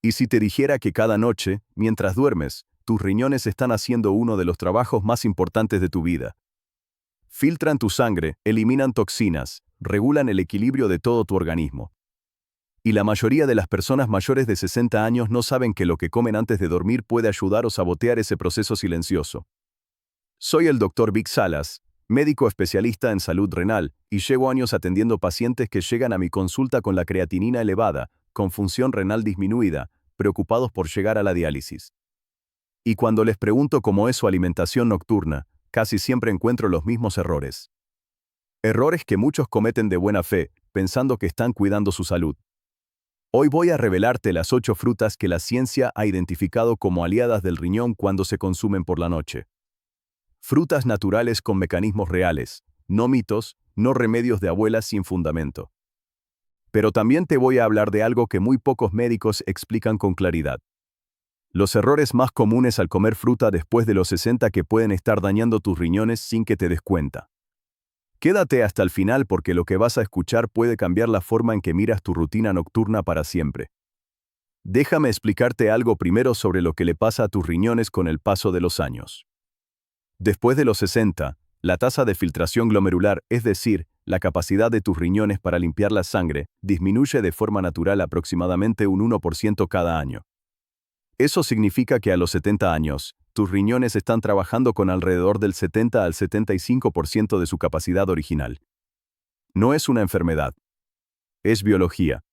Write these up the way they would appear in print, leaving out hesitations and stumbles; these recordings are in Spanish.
Y si te dijera que cada noche, mientras duermes, tus riñones están haciendo uno de los trabajos más importantes de tu vida. Filtran tu sangre, eliminan toxinas, regulan el equilibrio de todo tu organismo. Y la mayoría de las personas mayores de 60 años no saben que lo que comen antes de dormir puede ayudar o sabotear ese proceso silencioso. Soy el Dr. Vic Salas, médico especialista en salud renal, y llevo años atendiendo pacientes que llegan a mi consulta con la creatinina elevada, con función renal disminuida, preocupados por llegar a la diálisis. Y cuando les pregunto cómo es su alimentación nocturna, casi siempre encuentro los mismos errores. Errores que muchos cometen de buena fe, pensando que están cuidando su salud. Hoy voy a revelarte las 8 frutas que la ciencia ha identificado como aliadas del riñón cuando se consumen por la noche. Frutas naturales con mecanismos reales, no mitos, no remedios de abuelas sin fundamento. Pero también te voy a hablar de algo que muy pocos médicos explican con claridad. Los errores más comunes al comer fruta después de los 60 que pueden estar dañando tus riñones sin que te des cuenta. Quédate hasta el final porque lo que vas a escuchar puede cambiar la forma en que miras tu rutina nocturna para siempre. Déjame explicarte algo primero sobre lo que le pasa a tus riñones con el paso de los años. Después de los 60, la tasa de filtración glomerular, es decir, la capacidad de tus riñones para limpiar la sangre, disminuye de forma natural aproximadamente un 1% cada año. Eso significa que a los 70 años, tus riñones están trabajando con alrededor del 70 al 75% de su capacidad original. No es una enfermedad. Es biología.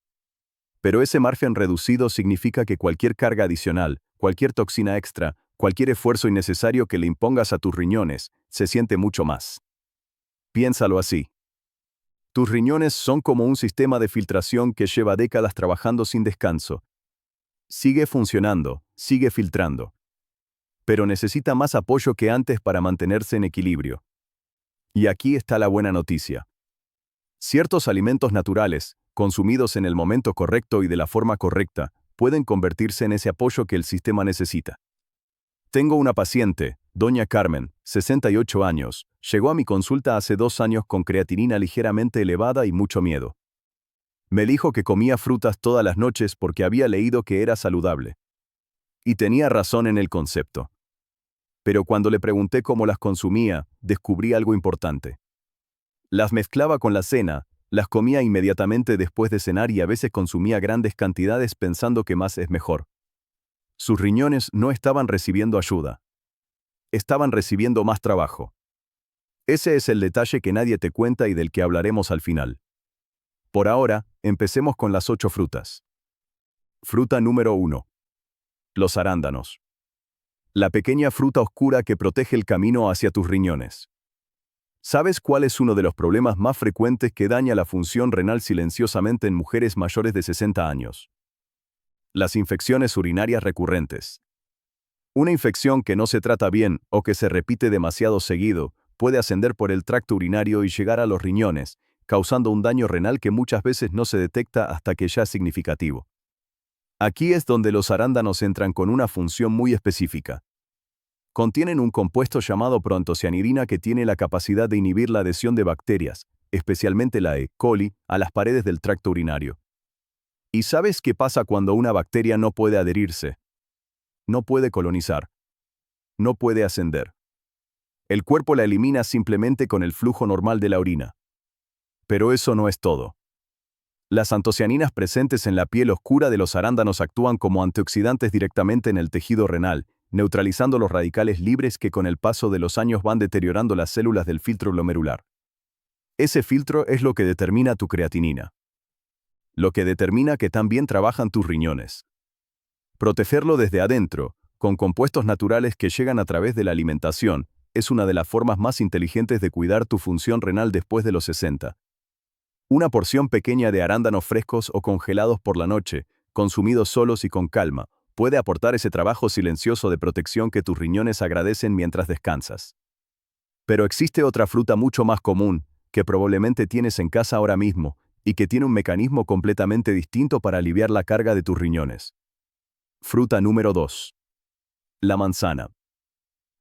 Pero ese margen reducido significa que cualquier carga adicional, cualquier toxina extra, cualquier esfuerzo innecesario que le impongas a tus riñones, se siente mucho más. Piénsalo así. Tus riñones son como un sistema de filtración que lleva décadas trabajando sin descanso. Sigue funcionando, sigue filtrando. Pero necesita más apoyo que antes para mantenerse en equilibrio. Y aquí está la buena noticia. Ciertos alimentos naturales, consumidos en el momento correcto y de la forma correcta, pueden convertirse en ese apoyo que el sistema necesita. Tengo una paciente, doña Carmen, 68 años, llegó a mi consulta hace 2 años con creatinina ligeramente elevada y mucho miedo. Me dijo que comía frutas todas las noches porque había leído que era saludable. Y tenía razón en el concepto. Pero cuando le pregunté cómo las consumía, descubrí algo importante. Las mezclaba con la cena, las comía inmediatamente después de cenar y a veces consumía grandes cantidades pensando que más es mejor. Sus riñones no estaban recibiendo ayuda. Estaban recibiendo más trabajo. Ese es el detalle que nadie te cuenta y del que hablaremos al final. Por ahora, empecemos con las 8 frutas. Fruta número 1. Los arándanos. La pequeña fruta oscura que protege el camino hacia tus riñones. ¿Sabes cuál es uno de los problemas más frecuentes que daña la función renal silenciosamente en mujeres mayores de 60 años? Las infecciones urinarias recurrentes. Una infección que no se trata bien o que se repite demasiado seguido puede ascender por el tracto urinario y llegar a los riñones, causando un daño renal que muchas veces no se detecta hasta que ya es significativo. Aquí es donde los arándanos entran con una función muy específica. Contienen un compuesto llamado proantocianidina que tiene la capacidad de inhibir la adhesión de bacterias, especialmente la E. coli, a las paredes del tracto urinario. ¿Y sabes qué pasa cuando una bacteria no puede adherirse? No puede colonizar. No puede ascender. El cuerpo la elimina simplemente con el flujo normal de la orina. Pero eso no es todo. Las antocianinas presentes en la piel oscura de los arándanos actúan como antioxidantes directamente en el tejido renal, neutralizando los radicales libres que con el paso de los años van deteriorando las células del filtro glomerular. Ese filtro es lo que determina tu creatinina. Lo que determina que tan bien trabajan tus riñones. Protegerlo desde adentro, con compuestos naturales que llegan a través de la alimentación, es una de las formas más inteligentes de cuidar tu función renal después de los 60. Una porción pequeña de arándanos frescos o congelados por la noche, consumidos solos y con calma, puede aportar ese trabajo silencioso de protección que tus riñones agradecen mientras descansas. Pero existe otra fruta mucho más común, que probablemente tienes en casa ahora mismo, y que tiene un mecanismo completamente distinto para aliviar la carga de tus riñones. Fruta número 2. La manzana.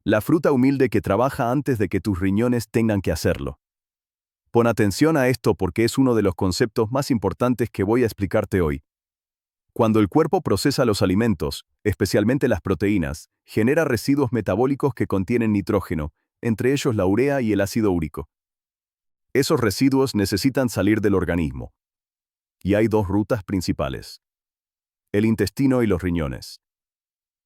La fruta humilde que trabaja antes de que tus riñones tengan que hacerlo. Pon atención a esto porque es uno de los conceptos más importantes que voy a explicarte hoy. Cuando el cuerpo procesa los alimentos, especialmente las proteínas, genera residuos metabólicos que contienen nitrógeno, entre ellos la urea y el ácido úrico. Esos residuos necesitan salir del organismo. Y hay dos rutas principales: el intestino y los riñones.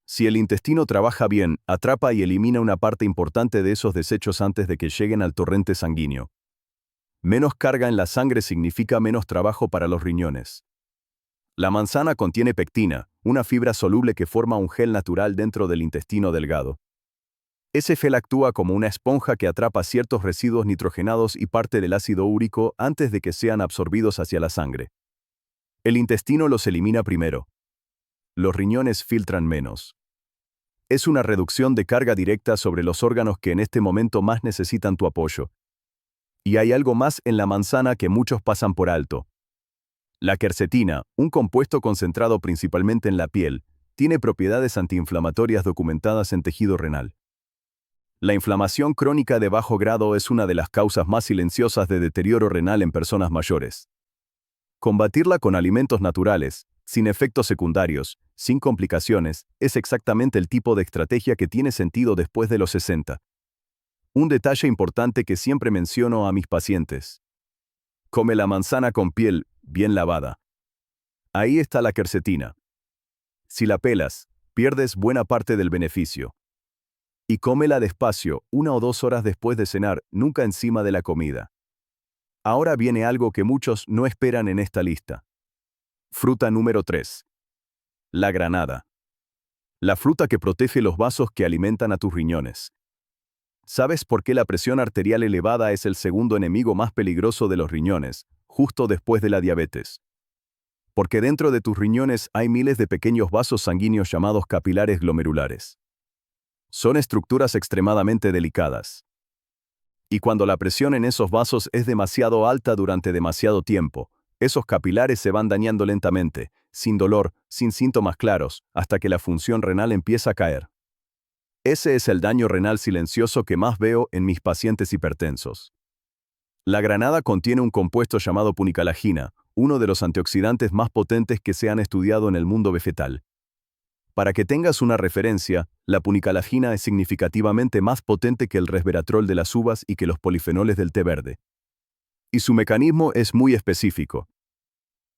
Si el intestino trabaja bien, atrapa y elimina una parte importante de esos desechos antes de que lleguen al torrente sanguíneo. Menos carga en la sangre significa menos trabajo para los riñones. La manzana contiene pectina, una fibra soluble que forma un gel natural dentro del intestino delgado. Ese gel actúa como una esponja que atrapa ciertos residuos nitrogenados y parte del ácido úrico antes de que sean absorbidos hacia la sangre. El intestino los elimina primero. Los riñones filtran menos. Es una reducción de carga directa sobre los órganos que en este momento más necesitan tu apoyo. Y hay algo más en la manzana que muchos pasan por alto. La quercetina, un compuesto concentrado principalmente en la piel, tiene propiedades antiinflamatorias documentadas en tejido renal. La inflamación crónica de bajo grado es una de las causas más silenciosas de deterioro renal en personas mayores. Combatirla con alimentos naturales, sin efectos secundarios, sin complicaciones, es exactamente el tipo de estrategia que tiene sentido después de los 60. Un detalle importante que siempre menciono a mis pacientes: come la manzana con piel bien lavada. Ahí está la quercetina. Si la pelas, pierdes buena parte del beneficio. Y cómela despacio, 1 o 2 horas después de cenar, nunca encima de la comida. Ahora viene algo que muchos no esperan en esta lista. Fruta número 3. La granada. La fruta que protege los vasos que alimentan a tus riñones. ¿Sabes por qué la presión arterial elevada es el segundo enemigo más peligroso de los riñones, justo después de la diabetes? Porque dentro de tus riñones hay miles de pequeños vasos sanguíneos llamados capilares glomerulares. Son estructuras extremadamente delicadas. Y cuando la presión en esos vasos es demasiado alta durante demasiado tiempo, esos capilares se van dañando lentamente, sin dolor, sin síntomas claros, hasta que la función renal empieza a caer. Ese es el daño renal silencioso que más veo en mis pacientes hipertensos. La granada contiene un compuesto llamado punicalagina, uno de los antioxidantes más potentes que se han estudiado en el mundo vegetal. Para que tengas una referencia, la punicalagina es significativamente más potente que el resveratrol de las uvas y que los polifenoles del té verde. Y su mecanismo es muy específico.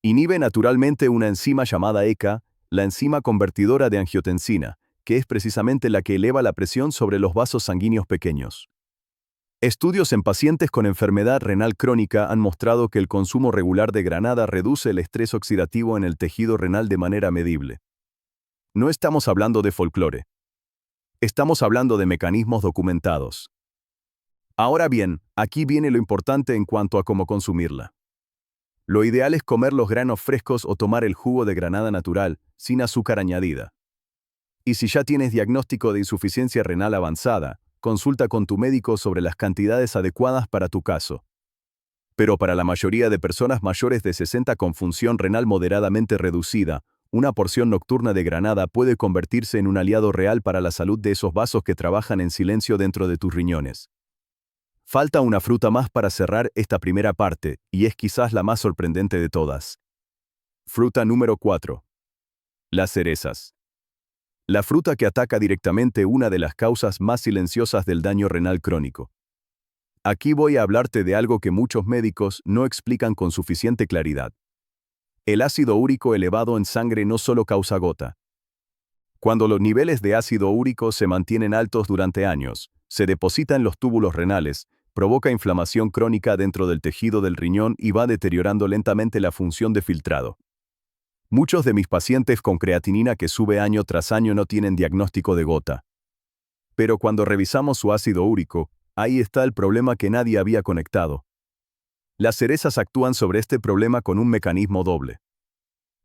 Inhibe naturalmente una enzima llamada ECA, la enzima convertidora de angiotensina, que es precisamente la que eleva la presión sobre los vasos sanguíneos pequeños. Estudios en pacientes con enfermedad renal crónica han mostrado que el consumo regular de granada reduce el estrés oxidativo en el tejido renal de manera medible. No estamos hablando de folclore. Estamos hablando de mecanismos documentados. Ahora bien, aquí viene lo importante en cuanto a cómo consumirla. Lo ideal es comer los granos frescos o tomar el jugo de granada natural, sin azúcar añadida. Y si ya tienes diagnóstico de insuficiencia renal avanzada, consulta con tu médico sobre las cantidades adecuadas para tu caso. Pero para la mayoría de personas mayores de 60 con función renal moderadamente reducida, una porción nocturna de granada puede convertirse en un aliado real para la salud de esos vasos que trabajan en silencio dentro de tus riñones. Falta una fruta más para cerrar esta primera parte, y es quizás la más sorprendente de todas. Fruta número 4. Las cerezas. La fruta que ataca directamente una de las causas más silenciosas del daño renal crónico. Aquí voy a hablarte de algo que muchos médicos no explican con suficiente claridad. El ácido úrico elevado en sangre no solo causa gota. Cuando los niveles de ácido úrico se mantienen altos durante años, se deposita en los túbulos renales, provoca inflamación crónica dentro del tejido del riñón y va deteriorando lentamente la función de filtrado. Muchos de mis pacientes con creatinina que sube año tras año no tienen diagnóstico de gota. Pero cuando revisamos su ácido úrico, ahí está el problema que nadie había conectado. Las cerezas actúan sobre este problema con un mecanismo doble.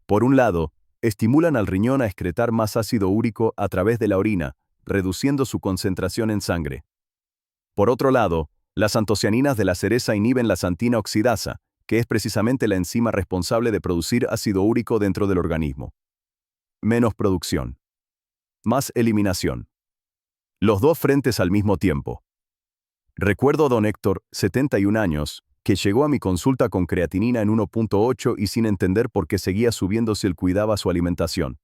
Por un lado, estimulan al riñón a excretar más ácido úrico a través de la orina, reduciendo su concentración en sangre. Por otro lado, las antocianinas de la cereza inhiben la xantina oxidasa, que es precisamente la enzima responsable de producir ácido úrico dentro del organismo. Menos producción. Más eliminación. Los dos frentes al mismo tiempo. Recuerdo a don Héctor, 71 años, que llegó a mi consulta con creatinina en 1.8 y sin entender por qué seguía subiendo si él cuidaba su alimentación.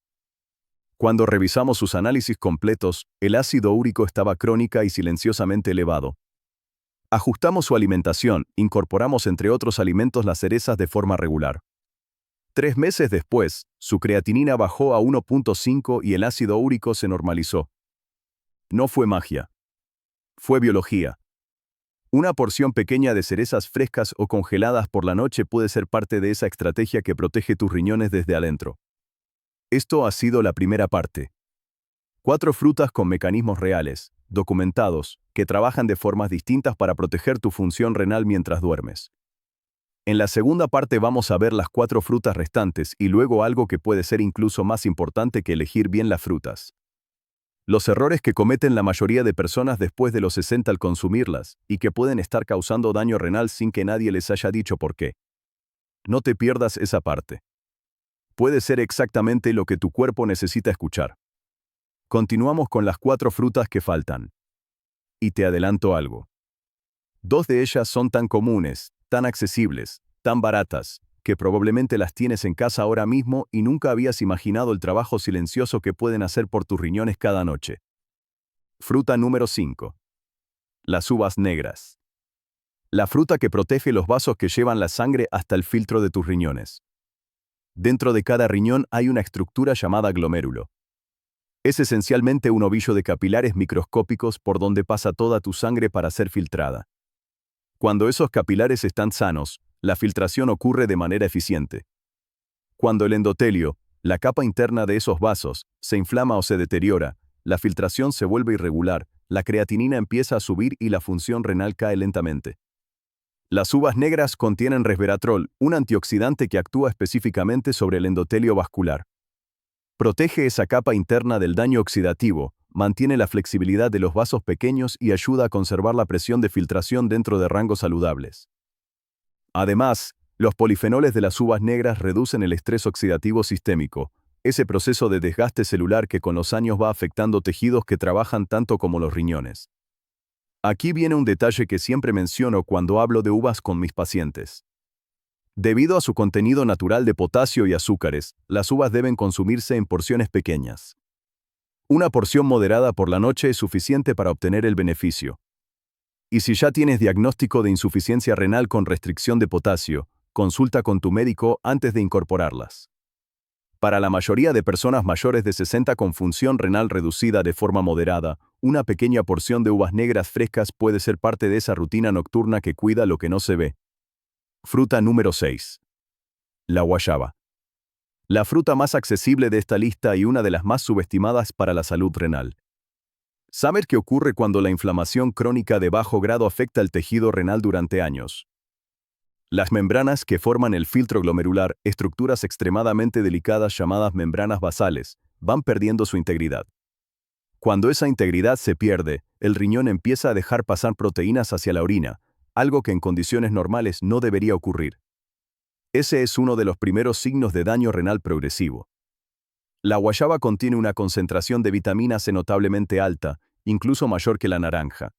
Cuando revisamos sus análisis completos, el ácido úrico estaba crónica y silenciosamente elevado. Ajustamos su alimentación, incorporamos entre otros alimentos las cerezas de forma regular. 3 meses después, su creatinina bajó a 1.5 y el ácido úrico se normalizó. No fue magia. Fue biología. Una porción pequeña de cerezas frescas o congeladas por la noche puede ser parte de esa estrategia que protege tus riñones desde adentro. Esto ha sido la primera parte. 4 frutas con mecanismos reales, documentados, que trabajan de formas distintas para proteger tu función renal mientras duermes. En la segunda parte vamos a ver las 4 frutas restantes y luego algo que puede ser incluso más importante que elegir bien las frutas. Los errores que cometen la mayoría de personas después de los 60 al consumirlas, y que pueden estar causando daño renal sin que nadie les haya dicho por qué. No te pierdas esa parte. Puede ser exactamente lo que tu cuerpo necesita escuchar. Continuamos con las 4 frutas que faltan. Y te adelanto algo. 2 de ellas son tan comunes, tan accesibles, tan baratas, que probablemente las tienes en casa ahora mismo y nunca habías imaginado el trabajo silencioso que pueden hacer por tus riñones cada noche. Fruta número 5. Las uvas negras. La fruta que protege los vasos que llevan la sangre hasta el filtro de tus riñones. Dentro de cada riñón hay una estructura llamada glomérulo. Es esencialmente un ovillo de capilares microscópicos por donde pasa toda tu sangre para ser filtrada. Cuando esos capilares están sanos, la filtración ocurre de manera eficiente. Cuando el endotelio, la capa interna de esos vasos, se inflama o se deteriora, la filtración se vuelve irregular, la creatinina empieza a subir y la función renal cae lentamente. Las uvas negras contienen resveratrol, un antioxidante que actúa específicamente sobre el endotelio vascular. Protege esa capa interna del daño oxidativo, mantiene la flexibilidad de los vasos pequeños y ayuda a conservar la presión de filtración dentro de rangos saludables. Además, los polifenoles de las uvas negras reducen el estrés oxidativo sistémico, ese proceso de desgaste celular que con los años va afectando tejidos que trabajan tanto como los riñones. Aquí viene un detalle que siempre menciono cuando hablo de uvas con mis pacientes. Debido a su contenido natural de potasio y azúcares, las uvas deben consumirse en porciones pequeñas. Una porción moderada por la noche es suficiente para obtener el beneficio. Y si ya tienes diagnóstico de insuficiencia renal con restricción de potasio, consulta con tu médico antes de incorporarlas. Para la mayoría de personas mayores de 60 con función renal reducida de forma moderada, una pequeña porción de uvas negras frescas puede ser parte de esa rutina nocturna que cuida lo que no se ve. Fruta número 6. La guayaba. La fruta más accesible de esta lista y una de las más subestimadas para la salud renal. ¿Sabes qué ocurre cuando la inflamación crónica de bajo grado afecta el tejido renal durante años? Las membranas que forman el filtro glomerular, estructuras extremadamente delicadas llamadas membranas basales, van perdiendo su integridad. Cuando esa integridad se pierde, el riñón empieza a dejar pasar proteínas hacia la orina, algo que en condiciones normales no debería ocurrir. Ese es uno de los primeros signos de daño renal progresivo. La guayaba contiene una concentración de vitamina C notablemente alta, incluso mayor que la naranja.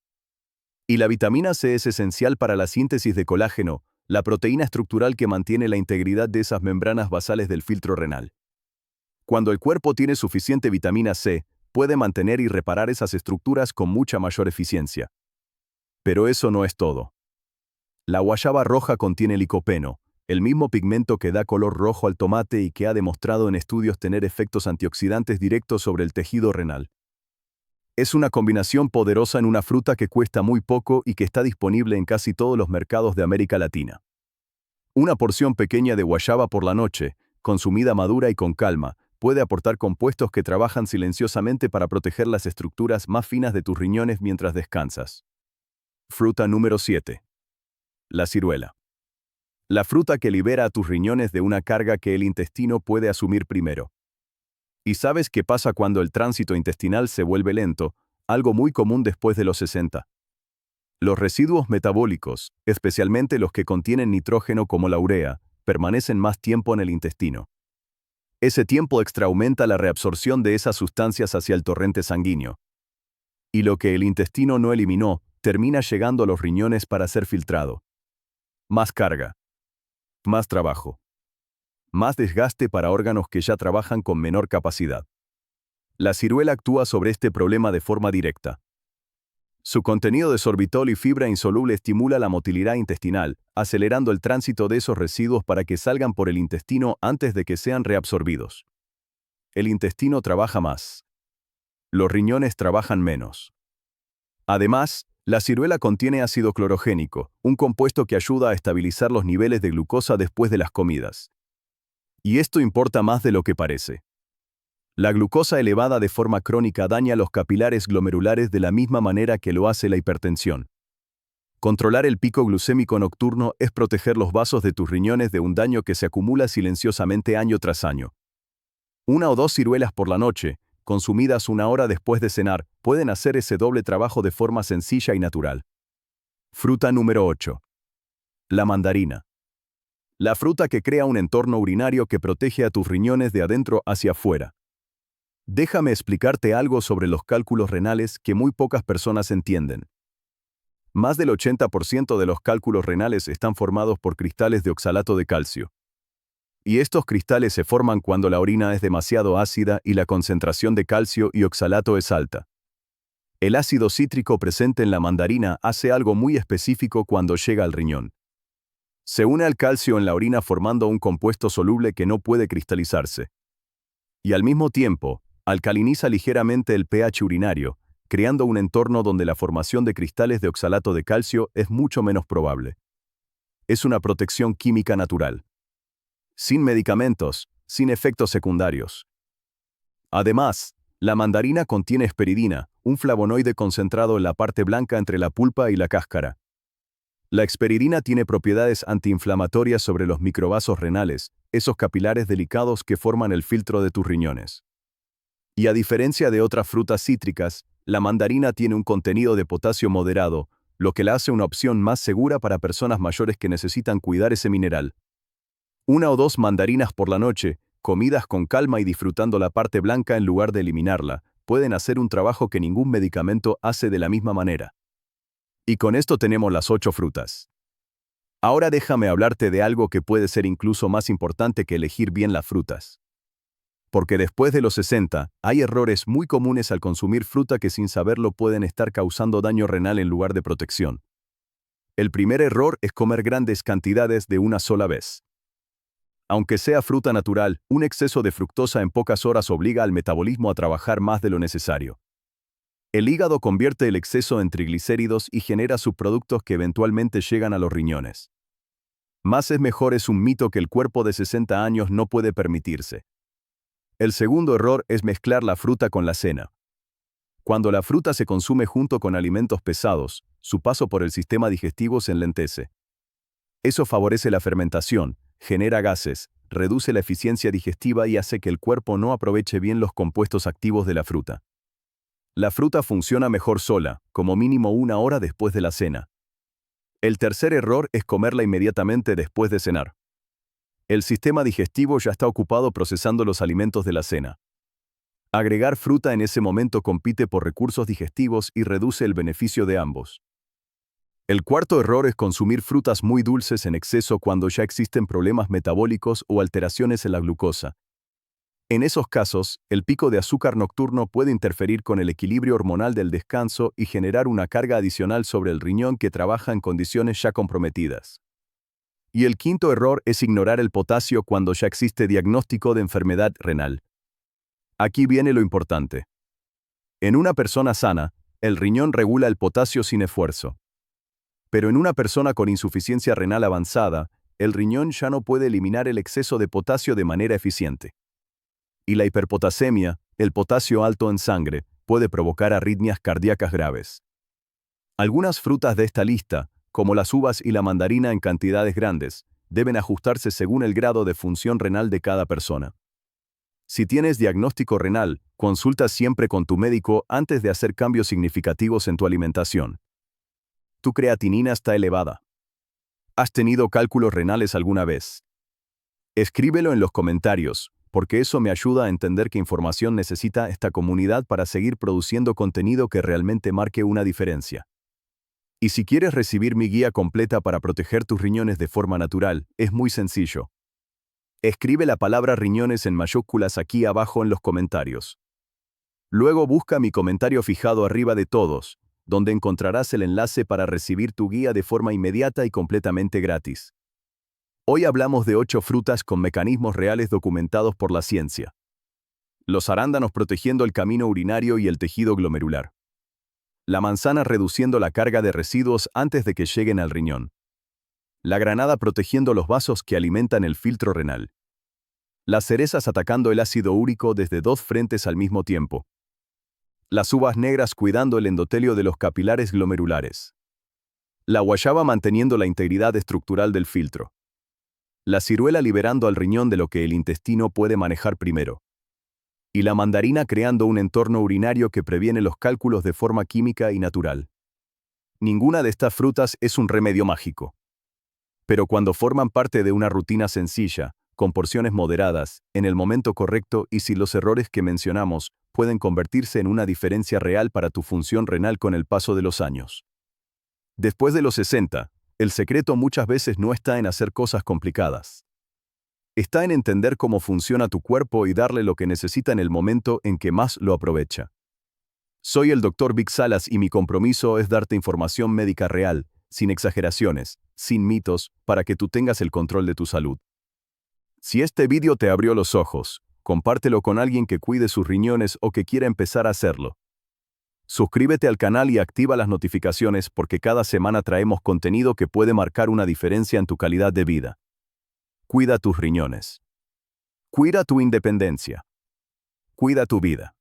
Y la vitamina C es esencial para la síntesis de colágeno, la proteína estructural que mantiene la integridad de esas membranas basales del filtro renal. Cuando el cuerpo tiene suficiente vitamina C, puede mantener y reparar esas estructuras con mucha mayor eficiencia. Pero eso no es todo. La guayaba roja contiene licopeno, el mismo pigmento que da color rojo al tomate y que ha demostrado en estudios tener efectos antioxidantes directos sobre el tejido renal. Es una combinación poderosa en una fruta que cuesta muy poco y que está disponible en casi todos los mercados de América Latina. Una porción pequeña de guayaba por la noche, consumida madura y con calma, puede aportar compuestos que trabajan silenciosamente para proteger las estructuras más finas de tus riñones mientras descansas. Fruta número 7. La ciruela. La fruta que libera a tus riñones de una carga que el intestino puede asumir primero. ¿Y sabes qué pasa cuando el tránsito intestinal se vuelve lento? Algo muy común después de los 60. Los residuos metabólicos, especialmente los que contienen nitrógeno como la urea, permanecen más tiempo en el intestino. Ese tiempo extra aumenta la reabsorción de esas sustancias hacia el torrente sanguíneo. Y lo que el intestino no eliminó, termina llegando a los riñones para ser filtrado. Más carga. Más trabajo. Más desgaste para órganos que ya trabajan con menor capacidad. La ciruela actúa sobre este problema de forma directa. Su contenido de sorbitol y fibra insoluble estimula la motilidad intestinal, acelerando el tránsito de esos residuos para que salgan por el intestino antes de que sean reabsorbidos. El intestino trabaja más. Los riñones trabajan menos. Además, la ciruela contiene ácido clorogénico, un compuesto que ayuda a estabilizar los niveles de glucosa después de las comidas. Y esto importa más de lo que parece. La glucosa elevada de forma crónica daña los capilares glomerulares de la misma manera que lo hace la hipertensión. Controlar el pico glucémico nocturno es proteger los vasos de tus riñones de un daño que se acumula silenciosamente año tras año. 1 o 2 ciruelas por la noche, consumidas 1 hora después de cenar, pueden hacer ese doble trabajo de forma sencilla y natural. Fruta número 8. La mandarina. La fruta que crea un entorno urinario que protege a tus riñones de adentro hacia afuera. Déjame explicarte algo sobre los cálculos renales que muy pocas personas entienden. Más del 80% de los cálculos renales están formados por cristales de oxalato de calcio. Y estos cristales se forman cuando la orina es demasiado ácida y la concentración de calcio y oxalato es alta. El ácido cítrico presente en la mandarina hace algo muy específico cuando llega al riñón. Se une al calcio en la orina formando un compuesto soluble que no puede cristalizarse. Y al mismo tiempo, alcaliniza ligeramente el pH urinario, creando un entorno donde la formación de cristales de oxalato de calcio es mucho menos probable. Es una protección química natural. Sin medicamentos, sin efectos secundarios. Además, la mandarina contiene hesperidina, un flavonoide concentrado en la parte blanca entre la pulpa y la cáscara. La hesperidina tiene propiedades antiinflamatorias sobre los microvasos renales, esos capilares delicados que forman el filtro de tus riñones. Y a diferencia de otras frutas cítricas, la mandarina tiene un contenido de potasio moderado, lo que la hace una opción más segura para personas mayores que necesitan cuidar ese mineral. 1 o 2 mandarinas por la noche, comidas con calma y disfrutando la parte blanca en lugar de eliminarla, pueden hacer un trabajo que ningún medicamento hace de la misma manera. Y con esto tenemos las 8 frutas. Ahora déjame hablarte de algo que puede ser incluso más importante que elegir bien las frutas. Porque después de los 60, hay errores muy comunes al consumir fruta que sin saberlo pueden estar causando daño renal en lugar de protección. El primer error es comer grandes cantidades de una sola vez. Aunque sea fruta natural, un exceso de fructosa en pocas horas obliga al metabolismo a trabajar más de lo necesario. El hígado convierte el exceso en triglicéridos y genera subproductos que eventualmente llegan a los riñones. Más es mejor es un mito que el cuerpo de 60 años no puede permitirse. El segundo error es mezclar la fruta con la cena. Cuando la fruta se consume junto con alimentos pesados, su paso por el sistema digestivo se enlentece. Eso favorece la fermentación, genera gases, reduce la eficiencia digestiva y hace que el cuerpo no aproveche bien los compuestos activos de la fruta. La fruta funciona mejor sola, como mínimo 1 hora después de la cena. El tercer error es comerla inmediatamente después de cenar. El sistema digestivo ya está ocupado procesando los alimentos de la cena. Agregar fruta en ese momento compite por recursos digestivos y reduce el beneficio de ambos. El cuarto error es consumir frutas muy dulces en exceso cuando ya existen problemas metabólicos o alteraciones en la glucosa. En esos casos, el pico de azúcar nocturno puede interferir con el equilibrio hormonal del descanso y generar una carga adicional sobre el riñón que trabaja en condiciones ya comprometidas. Y el quinto error es ignorar el potasio cuando ya existe diagnóstico de enfermedad renal. Aquí viene lo importante. En una persona sana, el riñón regula el potasio sin esfuerzo. Pero en una persona con insuficiencia renal avanzada, el riñón ya no puede eliminar el exceso de potasio de manera eficiente. Y la hiperpotasemia, el potasio alto en sangre, puede provocar arritmias cardíacas graves. Algunas frutas de esta lista, como las uvas y la mandarina en cantidades grandes, deben ajustarse según el grado de función renal de cada persona. Si tienes diagnóstico renal, consulta siempre con tu médico antes de hacer cambios significativos en tu alimentación. Tu creatinina está elevada. ¿Has tenido cálculos renales alguna vez? Escríbelo en los comentarios, porque eso me ayuda a entender qué información necesita esta comunidad para seguir produciendo contenido que realmente marque una diferencia. Y si quieres recibir mi guía completa para proteger tus riñones de forma natural, es muy sencillo. Escribe la palabra riñones en mayúsculas aquí abajo en los comentarios. Luego busca mi comentario fijado arriba de todos, donde encontrarás el enlace para recibir tu guía de forma inmediata y completamente gratis. Hoy hablamos de 8 frutas con mecanismos reales documentados por la ciencia. Los arándanos protegiendo el camino urinario y el tejido glomerular. La manzana reduciendo la carga de residuos antes de que lleguen al riñón. La granada protegiendo los vasos que alimentan el filtro renal. Las cerezas atacando el ácido úrico desde 2 frentes al mismo tiempo. Las uvas negras cuidando el endotelio de los capilares glomerulares. La guayaba manteniendo la integridad estructural del filtro. La ciruela liberando al riñón de lo que el intestino puede manejar primero. Y la mandarina creando un entorno urinario que previene los cálculos de forma química y natural. Ninguna de estas frutas es un remedio mágico. Pero cuando forman parte de una rutina sencilla, con porciones moderadas, en el momento correcto y sin los errores que mencionamos, pueden convertirse en una diferencia real para tu función renal con el paso de los años. Después de los 60, el secreto muchas veces no está en hacer cosas complicadas. Está en entender cómo funciona tu cuerpo y darle lo que necesita en el momento en que más lo aprovecha. Soy el Dr. Vic Salas y mi compromiso es darte información médica real, sin exageraciones, sin mitos, para que tú tengas el control de tu salud. Si este vídeo te abrió los ojos, compártelo con alguien que cuide sus riñones o que quiera empezar a hacerlo. Suscríbete al canal y activa las notificaciones porque cada semana traemos contenido que puede marcar una diferencia en tu calidad de vida. Cuida tus riñones. Cuida tu independencia. Cuida tu vida.